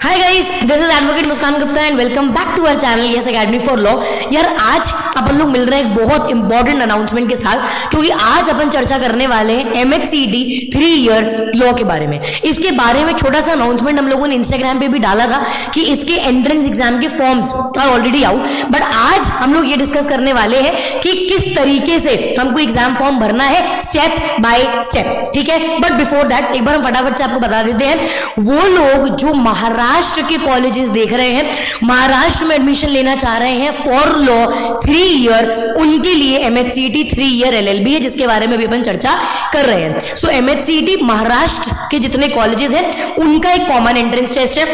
Hi guys, this is advocate Muskan Gupta and welcome back to our channel Yes Academy for Law. यार आज अपन लोग मिल रहे हैं एक बहुत इंपॉर्टेंट अनाउंसमेंट के साथ, क्योंकि आज अपन चर्चा करने वाले हैं MHCET 3 ईयर लॉ के बारे में। इसके बारे में छोटा सा अनाउंसमेंट हम लोगों ने इंस्टाग्राम पे भी डाला था कि इसके एंट्रेंस एग्जाम के forms are already out, but आज हम लोग ये डिस्कस करने वाले हैं कि किस तरीके से हमको एग्जाम फॉर्म भरना है स्टेप बाय स्टेप, ठीक है। बट बिफोर दैट एक बार हम फटाफट से आपको बता देते हैं, वो लोग जो महाराष्ट्र के कॉलेजेस देख रहे हैं, महाराष्ट्र में एडमिशन लेना चाह रहे हैं फॉर लॉ 3 ईयर, उनके लिए MHCET 3 ईयर LLB है, जिसके बारे में भी अपन चर्चा कर रहे हैं। सो MHCET महाराष्ट्र के जितने कॉलेजेस हैं उनका एक कॉमन एंट्रेंस टेस्ट है।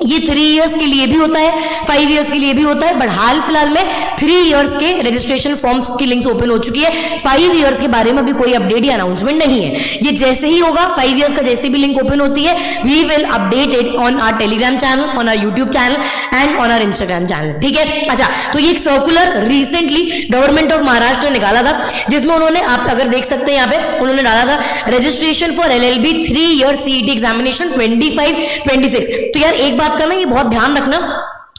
ये 3 इयर्स के लिए भी होता है, 5 इयर्स के लिए भी होता है, बट हाल फिलहाल में 3 इयर्स के रजिस्ट्रेशन फॉर्म्स की लिंक्स ओपन हो चुकी है। 5 इयर्स के बारे में भी कोई अपडेट या अनाउंसमेंट नहीं है। ये जैसे ही होगा, 5 इयर्स का जैसे भी लिंक ओपन होती है, we will update it on our Telegram channel, on our YouTube channel and on our Instagram channel, ठीक है। अच्छा, तो ये एक circular recently government of Maharashtra ने निकाला था, जिसमें उन्होंने, आप अगर देख सकते हैं यहाँ पे, उन्होंने डाला था registration for LLB 3 year CET examination 25-26। तो यार एक बात करना, ये बहुत ध्यान रखना,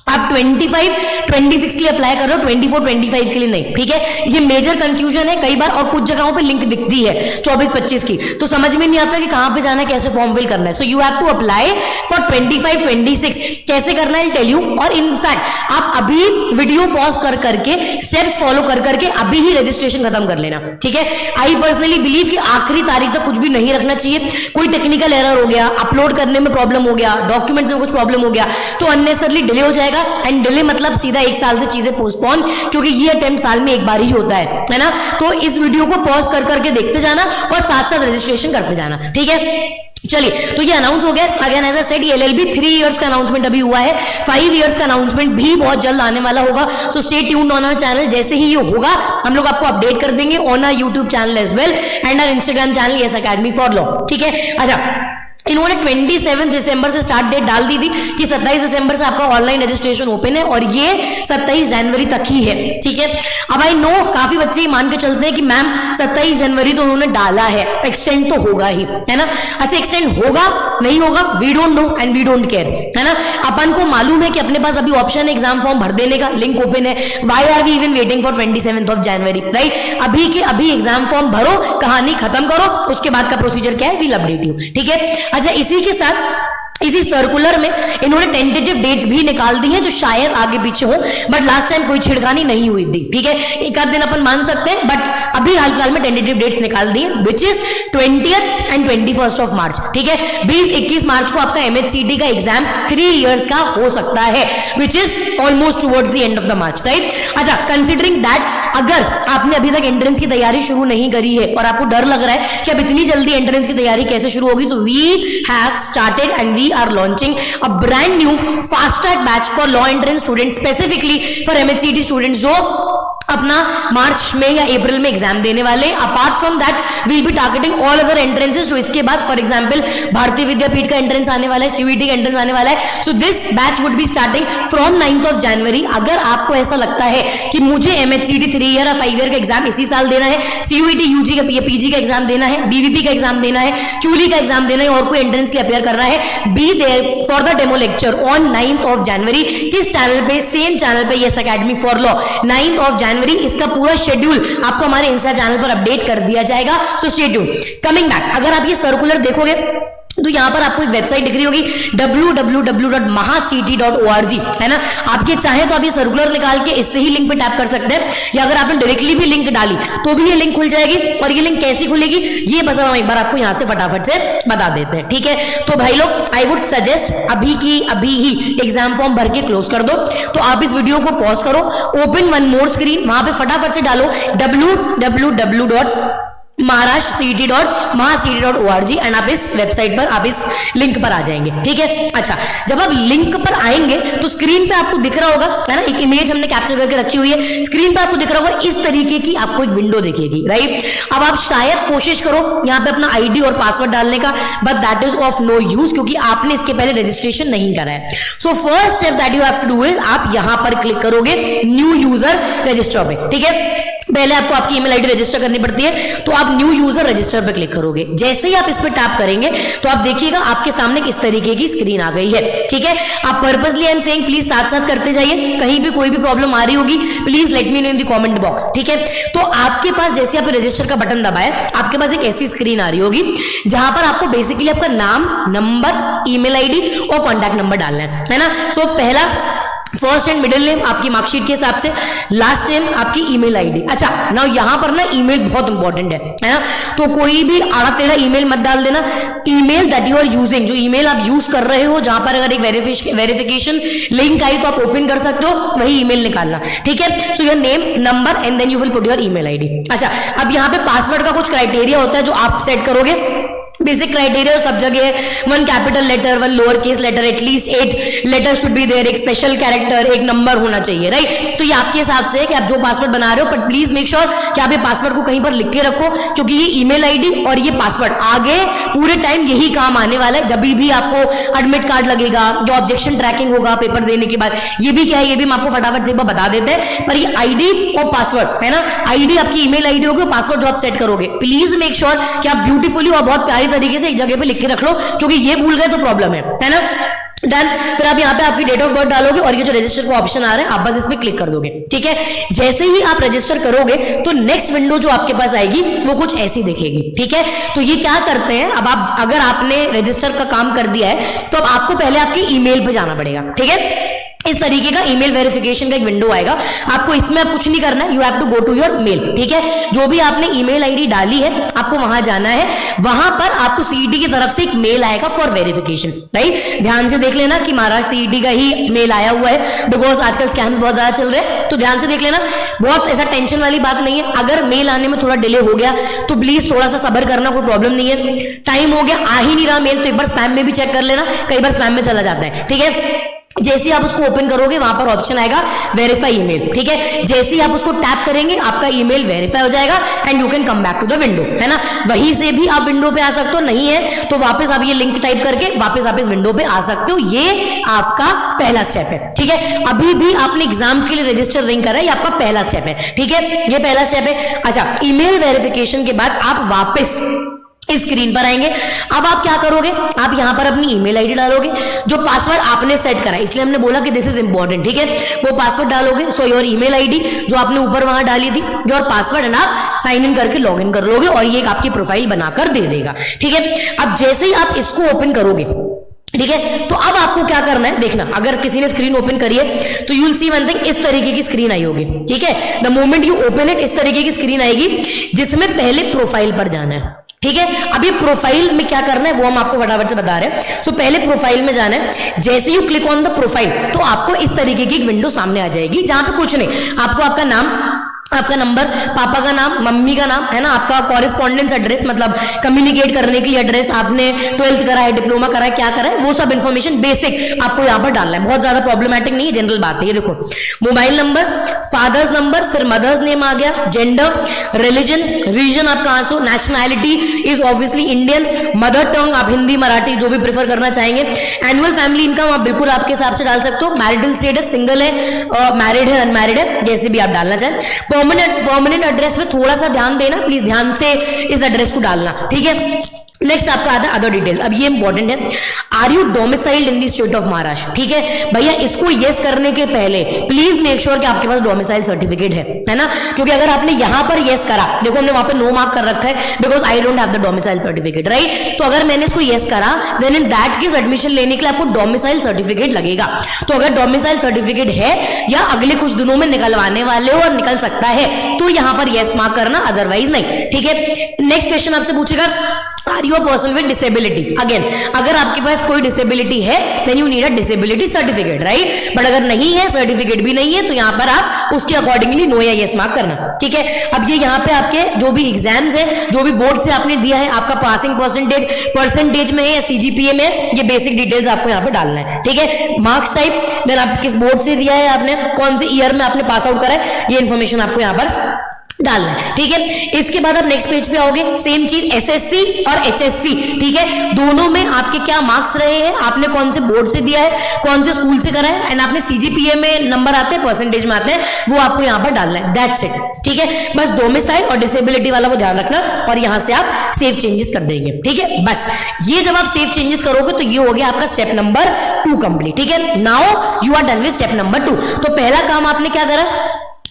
आप 25-26 के लिए अप्लाई कर रहे हो, 24-25 के लिए नहीं, ठीक है। ये मेजर कंफ्यूजन है कई बार, और कुछ जगहों पे लिंक दिखती है 24-25 की, तो समझ में नहीं आता कि कहां पे जाना है, कैसे फॉर्म फिल करना है। So you have to apply for 25-26। कैसे करना है टेल यू, और इनफैक्ट आप अभी वीडियो पॉज कर करके स्टेप्स फॉलो कर करके अभी ही रजिस्ट्रेशन खत्म कर लेना, ठीक है। आई पर्सनली बिलीव कि आखिरी तारीख तक कुछ भी नहीं रखना चाहिए। कोई टेक्निकल एरर हो गया, अपलोड करने में प्रॉब्लम हो गया, डॉक्यूमेंट्स में कुछ प्रॉब्लम हो गया, तो अननेसेसरली डिले हो जाएगा। एंड डिले मतलब सीधा 1 साल से चीजें पोस्टपोन, क्योंकि ये अटेम्प्ट साल में एक बार ही होता है ना। तो इस वीडियो को पॉज कर करके देखते जाना और साथ साथ रजिस्ट्रेशन करते जाना, ठीक है। चलिए, तो ये अनाउंस हो गया। अगेन एज आई सेड, ये LLB 3 इयर्स का अनाउंसमेंट अभी हुआ है, 5 इयर्स का अनाउंसमेंट भी बहुत जल्द आने वाला होगा। So stay tuned on our channel, जैसे ही ये होगा हम लोग आपको अपडेट कर देंगे on our YouTube channel as well and our Instagram channel Yes Academy for Law, ठीक है। अच्छा, इन्होंने 27 दिसंबर से स्टार्ट डेट डाल दी थी कि 27 दिसंबर से आपका ऑनलाइन रजिस्ट्रेशन ओपन है, और ये 27 जनवरी तक ही है, ठीक है। अब आई नो काफी बच्चे ये मान के चलते हैं कि मैम 27 जनवरी तो उन्होंने डाला है, एक्सटेंड तो होगा ही, है ना। अच्छा, एक्सटेंड होगा नहीं होगा, we don't know and we don't care, है ना। अपन को मालूम है कि अपने पास अभी ऑप्शन है एग्जाम फॉर्म भर देने का, लिंक ओपन है। Why are we even waiting for 27 January, right. अभी के अभी एग्जाम फॉर्म भरो, कहानी खत्म करो, उसके बाद का प्रोसीजर क्या है वील अपडेट यू, ठीक है। अच्छा, इसी के साथ इसी सर्कुलर में इन्होंने टेंटेटिव डेट्स भी निकाल दी हैं, जो शायद आगे पीछे हो, बट लास्ट टाइम कोई छिड़खानी नहीं हुई थी, ठीक है। एक आध दिन अपन मान सकते हैं, बट अभी हाल फिलहाल में टेंटेटिव डेट्स निकाल दी है, which is 20th and 21st of March, ठीक है। 20-21 मार्च को आपका MHCET का एग्जाम 3 इयर्स का हो सकता है, which is almost towards the end of the March, right. अच्छा, कंसिडरिंग दैट, अगर आपने अभी तक एंट्रेंस की तैयारी शुरू नहीं करी है और आपको डर लग रहा है कि अब इतनी जल्दी एंट्रेंस की तैयारी कैसे शुरू होगी, so we have started and we are launching a brand new fast track batch for law entrance students, specifically for MHCET students जो अपना मार्च में या अप्रैल में एग्जाम देने वाले। Apart from that we will be targeting all other entrances, जो इसके बाद फॉर एग्जांपल भारतीय विद्यापीठ का एंट्रेंस आने वाला है, CUET का एंट्रेंस आने वाला है। So this batch would be starting from 9th of जनवरी। अगर आपको ऐसा लगता है कि मुझे MHCET 3 ईयर या 5 ईयर का एग्जाम इसी साल देना है, CUET UG का PG का एग्जाम देना है, BVP का एग्जाम देना है, QLE का एग्जाम देना है, और कोई एंट्रेंस के लिए अपेयर करना है, be there for the demo lecture on 9th of January. किस चैनल पे? सेम चैनल पे, Yes Academy for Law. 9th of January इसका पूरा शेड्यूल आपको हमारे इंस्टा चैनल पर अपडेट कर दिया जाएगा। सो स्टे ट्यून्ड। कमिंग बैक, अगर आप ये सर्कुलर देखोगे तो यहां पर आपको एक वेबसाइट दिख रही होगी www.mahaCET.org, है ना। आप ये चाहे तो आप ये सर्कुलर निकाल के इससे ही लिंक पे टैप कर सकते हैं, या अगर आपने डायरेक्टली भी लिंक डाली तो भी ये लिंक खुल जाएगी। और ये लिंक कैसी खुलेगी ये बस हम एक बार आपको यहां से फटाफट से बता देते हैं, ठीक है। तो भाई लोग, आई वुड सजेस्ट अभी की अभी ही एग्जाम फॉर्म भर के क्लोज कर दो। तो आप इस वीडियो को पॉज करो, ओपन वन मोर स्क्रीन, वहां पे फटाफट से डालो www.maharashtraCET.org एंड आप इस वेबसाइट पर, आप इस लिंक पर आ जाएंगे, ठीक है। अच्छा, जब आप लिंक पर आएंगे तो स्क्रीन पे आपको दिख रहा होगा, है ना, एक इमेज हमने कैप्चर करके रखी हुई है, स्क्रीन पे आपको दिख रहा होगा इस तरीके की आपको एक विंडो दिखेगी, राइट। अब आप शायद कोशिश करो यहाँ पे अपना ID और पासवर्ड डालने का, but that is of no use, क्योंकि आपने इसके पहले रजिस्ट्रेशन नहीं करा है। So first step that you have to do is, आप यहां पर क्लिक करोगे न्यू यूजर रजिस्टर पे, ठीक है। पहले आपको आपकी ईमेल आईडी रजिस्टर करनी पड़ती है, तो आप न्यू यूजर रजिस्टर पे क्लिक करोगे। जैसे ही आप इस पे टैप करेंगे तो आप देखिएगा आपके सामने किस तरीके की स्क्रीन आ गई है। ठीक है, आप purposely I am saying please साथ साथ करते जाइए, कहीं भी कोई भी प्रॉब्लम आ रही होगी please let me know in the comment box. ठीक है, तो आपके पास जैसे आप रजिस्टर का बटन दबाया आपके पास एक ऐसी स्क्रीन आ रही होगी जहां पर आपको बेसिकली आपका नाम, नंबर, ईमेल आईडी और कॉन्टैक्ट नंबर डालना है ना। सो पहला फर्स्ट एंड मिडिल नेम आपकी मार्कशीट के हिसाब से, लास्ट नेम आपकी ईमेल आईडी। अच्छा नाउ यहां पर ना ईमेल बहुत इंपॉर्टेंट है ना, तो कोई भी आड़ा टेढ़ा ईमेल मत डाल देना। Email that you are using, जो ईमेल आप यूज कर रहे हो, जहां पर अगर एक वेरिफिकेशन लिंक आई तो आप ओपन कर सकते हो, वही ईमेल निकालना। ठीक है, so your name, number and then you will put your email ID. अच्छा अब यहां पे पासवर्ड का कुछ क्राइटेरिया होता है जो आप सेट करोगे। बेसिक क्राइटेरिया सब जगह है, 1 capital letter, 1 lower case letter, at least 8 letter should be there, एक स्पेशल कैरेक्टर, एक नंबर होना चाहिए, राइट। तो ये आपके हिसाब से है कि आप जो पासवर्ड बना रहे हो, बट प्लीज मेक श्योर कि आप ये पासवर्ड को कहीं पर लिख के रखो, क्योंकि ये ईमेल आईडी और ये पासवर्ड आगे पूरे टाइम यही काम आने वाला है। जब भी आपको एडमिट कार्ड लगेगा, जो ऑब्जेक्शन ट्रैकिंग होगा पेपर देने के बाद, ये भी क्या है, ये भी हम आपको फटाफट से एक बार बता देते हैं। पर ये आईडी और पासवर्ड है ना, आईडी आपकी ईमेल आईडी होगी, पासवर्ड जो आप सेट करोगे, प्लीज मेक श्योर कि आप ब्यूटीफुली और बहुत प्यारी तरीके से एक जगह पे लिख के रख लो, क्योंकि ये भूल गए तो प्रॉब्लम है ना। डन, फिर आप यहाँ पे आपकी डेट ऑफ बर्थ डालोगे और ये जो रजिस्टर का ऑप्शन आ रहा है आप बस इस पे क्लिक कर दोगे। ठीक है, जैसे ही आप रजिस्टर करोगे तो नेक्स्ट विंडो जो आपके पास आएगी वो कुछ ऐसी दिखेगी। ठीक है, तो ये क्या करते हैं, अब आप अगर आपने रजिस्टर का काम कर दिया है तो अब आपको पहले आपकी ईमेल पे जाना पड़ेगा। ठीक है, इस तरीके का ईमेल वेरिफिकेशन का एक विंडो आएगा, आपको इसमें अब कुछ नहीं करना है, you have to go to your mail. ठीक है, जो भी आपने ईमेल आईडी डाली है आपको वहां जाना है, वहां पर आपको सीईटी की तरफ से एक मेल आएगा फॉर वेरिफिकेशन, राइट। ध्यान से देख लेना कि महाराष्ट्र सीईटी का ही मेल आया हुआ है, बिकॉज आजकल स्कैम्स बहुत ज्यादा चल रहे हैं, तो ध्यान से देख लेना। बहुत ऐसा टेंशन वाली बात नहीं है, अगर मेल आने में थोड़ा डिले हो गया तो प्लीज थोड़ा सा सब्र करना, कोई प्रॉब्लम नहीं है। टाइम हो गया, आ ही नहीं रहा मेल, तो एक बार स्पैम में भी चेक कर लेना, कई बार स्पैम में चला जाता है। ठीक है, जैसे आप उसको ओपन करोगे वहां पर ऑप्शन आएगा वेरीफाई ईमेल। ठीक है, जैसे ही आप उसको टैप करेंगे आपका ईमेल वेरीफाई हो जाएगा and you can come back to the window, है ना। वहीं से भी आप विंडो पे आ सकते हो, नहीं है तो वापस आप ये लिंक टाइप करके वापस आप इस विंडो पे आ सकते हो। ये आपका पहला स्टेप है। ठीक है, अभी भी आपने एग्जाम के लिए रजिस्टर नहीं करा है, ये आपका पहला स्टेप है। ठीक है, ये पहला स्टेप है। अच्छा, ईमेल वेरिफिकेशन के बाद आप वापस इस स्क्रीन पर आएंगे। अब आप क्या करोगे, आप यहां पर अपनी ईमेल आईडी डालोगे, जो पासवर्ड आपने सेट करा, इसलिए हमने बोला कि दिस इज इंपॉर्टेंट। ठीक है, वो पासवर्ड डालोगे, सो योर ईमेल आईडी जो आपने ऊपर वहां डाली थी, योर पासवर्ड, एंड आप साइन इन करके लॉग इन कर लोगे और ये आपकी प्रोफाइल बनाकर दे देगा। ठीक है, अब जैसे ही आप इसको ओपन करोगे, ठीक है, तो अब आपको क्या करना है देखना, अगर किसी ने स्क्रीन ओपन करी है तो you will see one thing, इस तरीके की स्क्रीन आई होगी। ठीक है, the moment you open it इस तरीके की स्क्रीन आएगी, जिसमें पहले प्रोफाइल पर जाना है। ठीक है, अभी प्रोफाइल में क्या करना है वो हम आपको फटाफट से बता रहे हैं। सो पहले प्रोफाइल में जाना है, जैसे you click on the profile तो आपको इस तरीके की एक विंडो सामने आ जाएगी, जहां पे कुछ नहीं, आपको आपका नाम, आपका नंबर, पापा का नाम, मम्मी का नाम, है ना, आपका कॉरेस्पॉन्डेंस एड्रेस, मतलब कम्युनिकेट करने के लिए एड्रेस, आपने 12th करा है, डिप्लोमा करा है, क्या करा है, वो सब इंफॉर्मेशन बेसिक आपको यहाँ पर डालना है। बहुत ज्यादा प्रॉब्लमेटिक नहीं है, जनरल बात है। ये देखो, मोबाइल नंबर, फादर्स नंबर, फिर मदर्स नेम आ गया, जेंडर, रिलीजन, रीजन आप कहां से हो, nationality is obviously Indian, mother tongue आप हिंदी मराठी जो भी प्रेफर करना चाहेंगे, एनुअल फैमिली इनकम आप बिल्कुल आपके हिसाब से डाल सकते हो, मैरिटल स्टेटस सिंगल है, मैरिड है, अनमैरिड है, जैसे भी आप डालना चाहें। परमानेंट एड्रेस में थोड़ा सा ध्यान देना, प्लीज ध्यान से इस एड्रेस को डालना। ठीक है, नेक्स्ट आपका आता है अदर डिटेल्स। अब ये इंपॉर्टेंट है, are you domiciled in the state of Maharashtra. ठीक है भैया, इसको यस करने के पहले प्लीज मेक श्योर कि आपके पास डोमिसाइल सर्टिफिकेट है ना, क्योंकि अगर आपने यहां पर यस करा, देखो हमने वहां पर नो मार्क कर रखा है because I don't have the domicile certificate, right. तो अगर मैंने इसको यस करा, then in that case admission लेने के लिए आपको डोमिसाइल सर्टिफिकेट लगेगा। तो अगर डोमिसाइल सर्टिफिकेट है या अगले कुछ दिनों में निकलवाने वाले हो और निकल सकता है, तो यहां पर यस मार्क करना, अदरवाइज नहीं। ठीक है, नेक्स्ट क्वेश्चन आपसे पूछेगा, are you a person with disability. Again, अगर आपके पास कोई डिसेबिलिटी है then you need a disability certificate, right. But अगर नहीं है, सर्टिफिकेट भी नहीं है, तो यहां पर आप उसके अकॉर्डिंगली नो या यस मार्क करना। ठीक है, अब ये यहाँ पे आपके जो भी एग्जाम्स है, जो भी बोर्ड से आपने दिया है, आपका पासिंग परसेंटेज में है या सीजीपीए में, ये बेसिक डिटेल्स आपको यहाँ पे डालना है। ठीक है, मार्क्स टाइप, देन आप किस बोर्ड से दिया है, आपने कौन से ईयर में आपने पास आउट करा है, ये इन्फॉर्मेशन आपको यहाँ पर डालना है, ठीक है। इसके बाद आप नेक्स्ट पेज पे आओगे, सेम चीज एसएससी और एचएससी, ठीक है, दोनों में आपके क्या मार्क्स रहे हैं, आपने कौन से बोर्ड से दिया है, कौन से स्कूल से करा है, एंड आपने सीजीपीए में नंबर आते हैं, परसेंटेज में आते हैं, वो आपको यहाँ पर डालना है, दैट्स इट, ठीक है। बस डोमिसाइल और डिसेबिलिटी वाला वो ध्यान रखना, और यहां से आप सेव चेंजेस कर देंगे, ठीक है। बस ये जब आप सेव चेंजेस करोगे तो ये हो गया आपका स्टेप नंबर 2 कंप्लीट, ठीक है। Now you are done with step number 2। तो पहला काम आपने क्या करा,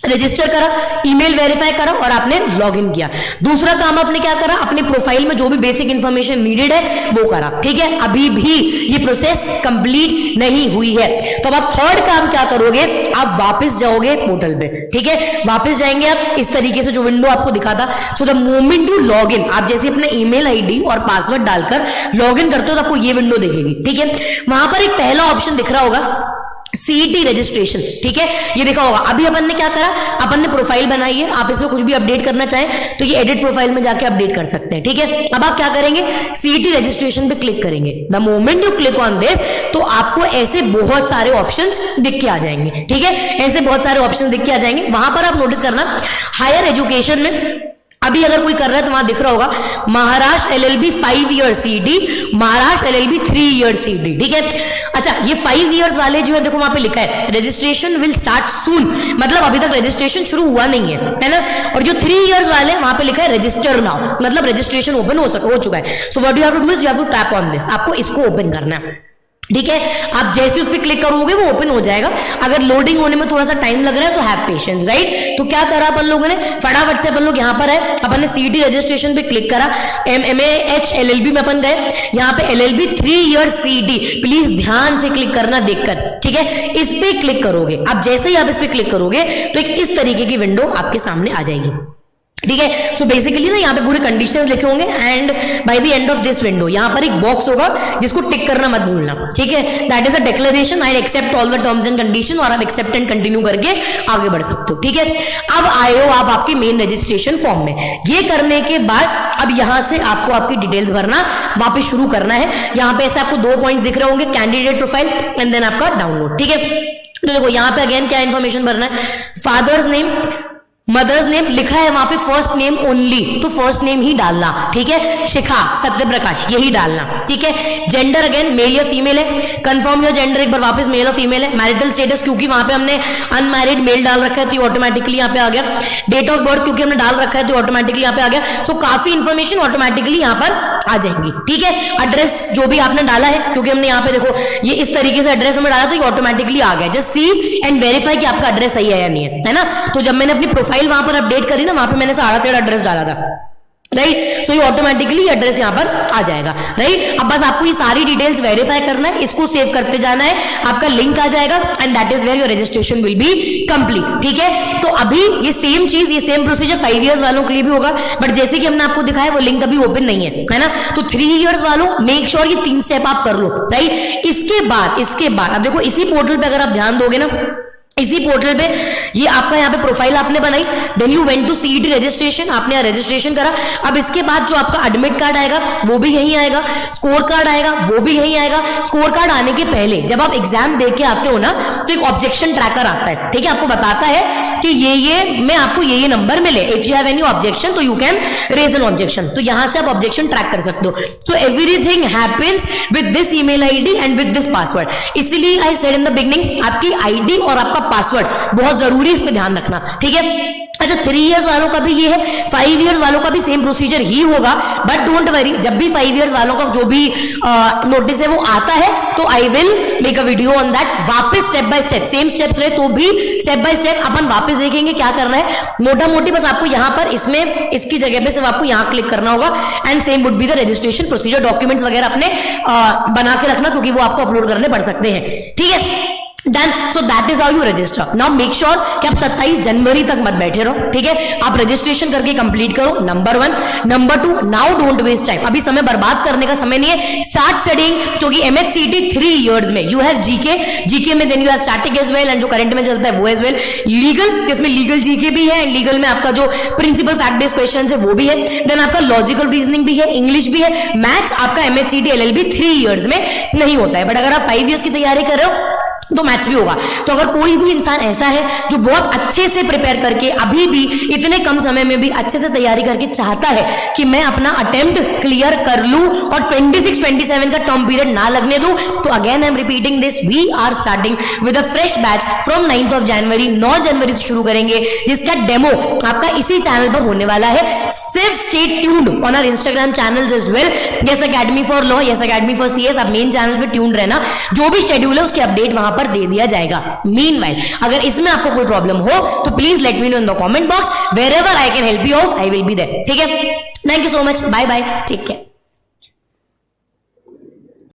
रजिस्टर करा, ईमेल वेरीफाई करा और आपने लॉगिन किया। दूसरा काम आपने क्या करा, अपने प्रोफाइल में जो भी बेसिक इंफॉर्मेशन नीडेड है वो करा, ठीक है। अभी भी ये प्रोसेस कंप्लीट नहीं हुई है, तो अब आप थर्ड काम क्या करोगे, आप वापस जाओगे पोर्टल पे, ठीक है। वापस जाएंगे आप, इस तरीके से जो विंडो आपको दिखा था, so the moment you log in, आप जैसे अपने ईमेल आईडी और पासवर्ड डालकर लॉग इन करते हो तो आपको ये विंडो दिखेगी, ठीक है। वहां पर एक पहला ऑप्शन दिख रहा होगा सीईटी रजिस्ट्रेशन, ठीक है, ये देखा होगा। अभी अपन ने क्या करा, अपन ने प्रोफाइल बनाई है, आप इसमें कुछ भी अपडेट करना चाहें तो ये एडिट प्रोफाइल में जाके अपडेट कर सकते हैं, ठीक है। अब आप क्या करेंगे, सीईटी रजिस्ट्रेशन पे क्लिक करेंगे। The moment you click on this, तो आपको ऐसे बहुत सारे ऑप्शंस दिख के आ जाएंगे, ठीक है, ऐसे बहुत सारे ऑप्शंस दिख के आ जाएंगे। वहां पर आप नोटिस करना, हायर एजुकेशन में अभी अगर कोई कर रहा है तो वहां दिख रहा होगा Maharashtra LLB 5 year CD, Maharashtra LLB 3 year CD, ठीक है। अच्छा, ये 5 इयर्स वाले जो है देखो वहां पे लिखा है रजिस्ट्रेशन विल स्टार्ट सून, मतलब अभी तक रजिस्ट्रेशन शुरू हुआ नहीं है ना। और जो 3 इयर्स वाले वहां पे लिखा है रजिस्टर नाउ, मतलब रजिस्ट्रेशन ओपन हो चुका है। So what you have to do is you have to tap on this, आपको इसको ओपन करना है, ठीक है। आप जैसे उस पर क्लिक करोगे वो ओपन हो जाएगा। अगर लोडिंग होने में थोड़ा सा टाइम लग रहा है तो हैव पेशेंस, राइट। तो क्या करा अपन लोगों ने, फटाफट से अपन लोग यहाँ पर है, अपन ने सीईटी रजिस्ट्रेशन पे क्लिक करा, MAH LLB में अपन गए, यहाँ पे LLB 3 ईयर सीडी, प्लीज ध्यान से क्लिक करना देखकर, ठीक है। इस पे क्लिक करोगे, आप जैसे ही आप इस पे क्लिक करोगे तो एक इस तरीके की विंडो आपके सामने आ जाएगी, ठीक है। सो बेसिकली ना यहाँ पे पूरे कंडीशंस लिखे होंगे, and by the end of this window यहाँ पर एक बॉक्स होगा जिसको टिक करना मत भूलना, ठीक है। That is a declaration, I accept all the terms and condition, और आप एक्सेप्ट एंड कंटिन्यू करके आगे बढ़ सकते हो, ठीक है। अब आए हो आप आपके मेन रजिस्ट्रेशन फॉर्म में। ये करने के बाद अब यहाँ से आपको आपकी डिटेल्स भरना वापस शुरू करना है। यहाँ पे ऐसे आपको 2 पॉइंट दिख रहे होंगे, कैंडिडेट प्रोफाइल एंड देन आपका डाउनलोड, ठीक है। तो देखो यहाँ पे अगेन क्या इन्फॉर्मेशन भरना है, फादर्स नेम, मदर्स नेम लिखा है वहां पे फर्स्ट नेम ओनली, तो फर्स्ट नेम ही डालना, ठीक है। शिखा सत्यप्रकाश यही डालना, ठीक है। जेंडर अगेन मेल या फीमेल है, कंफर्म योर जेंडर, एक बार वापस मेल और फीमेल है। मैरिटल स्टेटस क्योंकि वहां पे हमने अनमैरिड मेल डाल रखा है तो ऑटोमेटिकली यहाँ पे आ गया। डेट ऑफ बर्थ क्योंकि हमने डाल रखा है तो ऑटोमेटिकली यहाँ पे आ गया। सो काफी इंफॉर्मेशन ऑटोमेटिकली यहाँ पर आ जाएंगी, ठीक है। एड्रेस जो भी आपने डाला है, क्योंकि हमने यहाँ पे देखो ये इस तरीके से एड्रेस हमें डाला तो ये ऑटोमेटिकली आ गया। जस्ट सी एंड वेरीफाई कि आपका एड्रेस सही है या नहीं है ना। तो जब मैंने अपनी प्रोफाइल वहां पर अपडेट करी ना, वहां पे मैंने सारा तेरा एड्रेस डाला था, राइट। सो ये ऑटोमेटिकली एड्रेस यहां पर आ जाएगा, राइट। अब बस आपको ये सारी डिटेल्स वेरीफाई करना है, इसको सेव करते जाना है, आपका लिंक आ जाएगा and that is where your registration will be complete, ठीक है। तो अभी ये सेम चीज, ये सेम प्रोसीजर 5 इयर्स वालों के लिए भी होगा, बट जैसे कि हमने आपको दिखाया वो लिंक अभी ओपन नहीं है ना। तो 3 इयर्स वालों मेक श्योर ये 3 स्टेप आप कर लो, राइट। इसके बाद अब देखो इसी पोर्टल पे अगर आप ध्यान दोगे ना, इसी पोर्टल पे ये आपका यहाँ पे प्रोफाइल आपने बनाई, then you went to CET registration, आपने यहाँ रजिस्ट्रेशन करा। अब इसके बाद जो आपका एडमिट कार्ड आएगा वो भी यहीं आएगा, स्कोर कार्ड आएगा वो भी यहीं आएगा। स्कोर कार्ड आने के पहले जब आप एग्जाम दे के आते हो ना तो एक ऑब्जेक्शन ट्रैकर आता है, ठीक है। आपको बताता है कि ये मैं आपको ये नंबर मिले, if you have any objection तो you can raise an objection, तो यहां से आप ऑब्जेक्शन ट्रैक कर सकते हो। So everything happens with this email ID and with this password. इसीलिए I said in the beginning आपकी आईडी और आपका पासवर्ड बहुत जरूरी, इस पे ध्यान रखना, ठीक है। अच्छा 3 इयर्स वालों का भी ये है, 5 इयर्स वालों का भी सेम प्रोसीजर ही होगा, बट डोंट वरी, जब भी 5 इयर्स वालों का जो भी नोटिस है वो आता है तो I will make a video on that. वापस step by step same steps रहे तो भी स्टेप बाय स्टेप अपन वापस देखेंगे क्या करना है। मोटा मोटी बस आपको यहाँ पर इसमें इसकी जगह पे सिर्फ आपको यहाँ क्लिक करना होगा and same would be the registration procedure. Documents वगैरह अपने बना के रखना क्योंकि वो आपको अपलोड करने पड़ सकते हैं, ठीक है। Done, so that is how you register. Now make sure कि आप 27 जनवरी तक मत बैठे रहो, ठीक है। आप रजिस्ट्रेशन करके कंप्लीट करो, number 1। Number 2, now don't waste time, अभी समय बर्बाद करने का समय नहीं है। स्टार्ट स्टडीइंग, क्योंकि MHCT 3 इयर्स में यू हैव जीके में then you have static as well, and जो करंट में चलता है वो एज वेल। लीगल, जिसमें लीगल जीके भी है, एंड लीगल में आपका जो प्रिंसिपल फैक्ट बेस्ड क्वेश्चन है वो भी है। देन आपका लॉजिकल रीजनिंग भी है, इंग्लिश भी है। मैथ्स आपका MHCT LLB 3 इयर्स में नहीं होता है, बट अगर आप 5 इयर्स की तैयारी कर रहे हो तो मैथ्स भी होगा। तो अगर कोई भी इंसान ऐसा है जो बहुत अच्छे से प्रिपेयर करके अभी भी इतने कम समय में भी अच्छे से तैयारी करके चाहता है कि मैं अपना अटेम्प्ट क्लियर कर लूं और 26-27 का टर्म पीरियड ना लगने दूं, तो again I am repeating this, we are starting with a fresh batch from 9th of January। 9 जनवरी से शुरू करेंगे, जिसका डेमो आपका इसी चैनल पर होने वाला है। सिर्फ stay tuned on our Instagram channels as well, Yes Academy for Law, Yes Academy for CS. आप मेन चैनल्स पे ट्यून्ड रहना, जो भी शेड्यूल है उसके अपडेट वहां पर दे दिया जाएगा। मीनवाइल अगर इसमें आपको कोई प्रॉब्लम हो तो please let me know in the comment box, wherever I can help you out I will be there. ठीक है, thank you so much, bye bye, take care.